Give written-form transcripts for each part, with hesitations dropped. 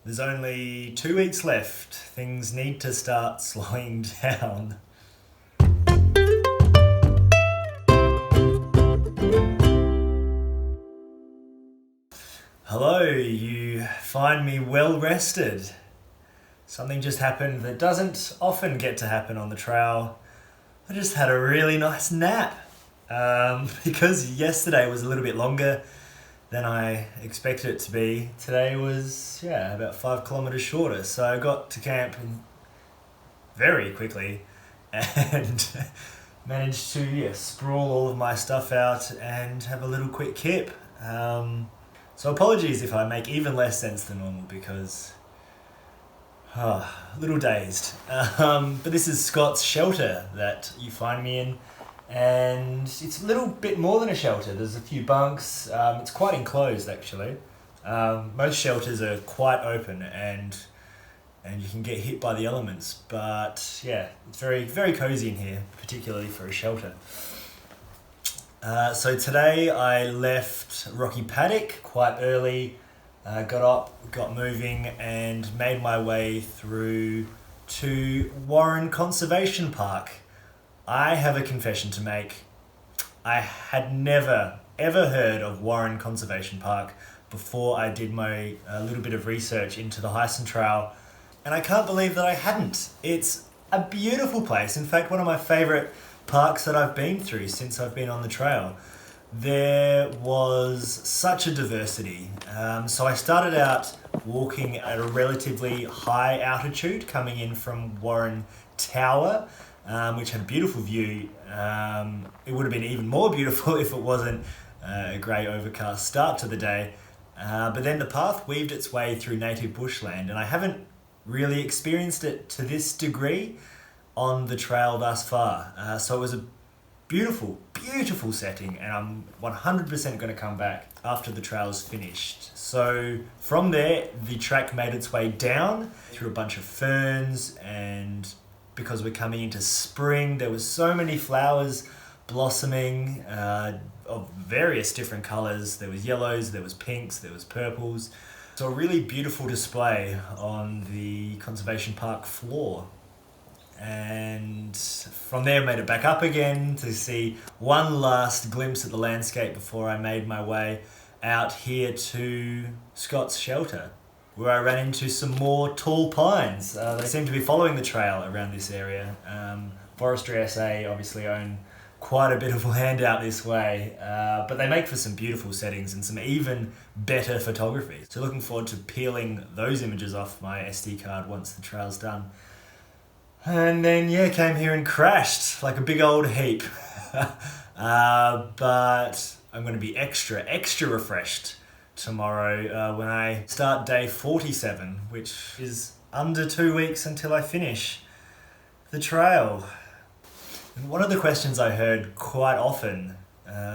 There's only 2 weeks left. Things need to start slowing down. Hello, you find me well rested. Something just happened that doesn't often get to happen on the trail. I just had a really nice nap. Because yesterday was a little bit longer than I expected it to be. Today was, about 5 kilometers shorter. So I got to camp very quickly and managed to sprawl all of my stuff out and have a little quick kip. So apologies if I make even less sense than normal because a little dazed. But this is Scott's shelter that you find me in. And it's a little bit more than a shelter. There's a few bunks. It's quite enclosed actually. Most shelters are quite open and you can get hit by the elements. But it's very, very cozy in here, particularly for a shelter. So today I left Rocky Paddock quite early, got up, got moving and made my way through to Warren Conservation Park. I have a confession to make. I had never ever heard of Warren Conservation Park before I did my little bit of research into the Heysen Trail, and I can't believe that I hadn't. It's a beautiful place. In fact, one of my favourite parks that I've been through since I've been on the trail. There was such a diversity. So I started out walking at a relatively high altitude coming in from Warren Tower, which had a beautiful view. It would have been even more beautiful if it wasn't a grey overcast start to the day. But then the path weaved its way through native bushland, and I haven't really experienced it to this degree on the trail thus far. So it was a beautiful, beautiful setting, and I'm 100% going to come back after the trail's finished. So from there, the track made its way down through a bunch of ferns, and because we're coming into spring, there was so many flowers blossoming of various different colours. There was yellows, there was pinks, there was purples. So a really beautiful display on the conservation park floor. And from there made it back up again to see one last glimpse at the landscape before I made my way out here to Scott's shelter, where I ran into some more tall pines. They seem to be following the trail around this area. Forestry SA obviously own quite a bit of land out this way, but they make for some beautiful settings and some even better photography. So looking forward to peeling those images off my SD card once the trail's done. And then came here and crashed like a big old heap. But I'm going to be extra refreshed tomorrow when I start day 47, which is under 2 weeks until I finish the trail. And one of the questions I heard quite often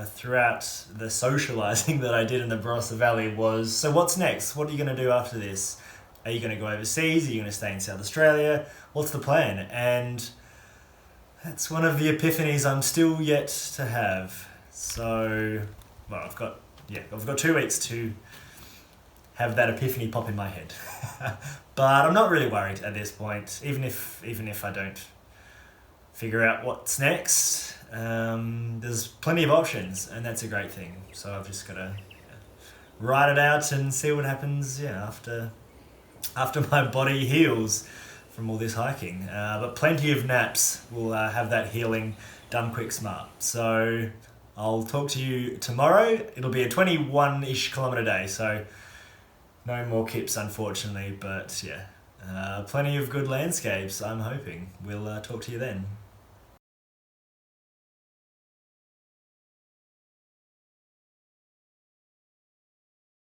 throughout the socialising that I did in the Barossa Valley was, so what's next? What are you going to do after this? Are you going to go overseas? Are you going to stay in South Australia? What's the plan? And that's one of the epiphanies I'm still yet to have. So, I've got 2 weeks to have that epiphany pop in my head. But I'm not really worried at this point, even if I don't figure out what's next. There's plenty of options, and that's a great thing. So I've just got to ride it out and see what happens after my body heals from all this hiking. But plenty of naps will have that healing done quick smart. So I'll talk to you tomorrow. It'll be a 21-ish kilometre day, so no more kips unfortunately, but plenty of good landscapes I'm hoping. We'll talk to you then.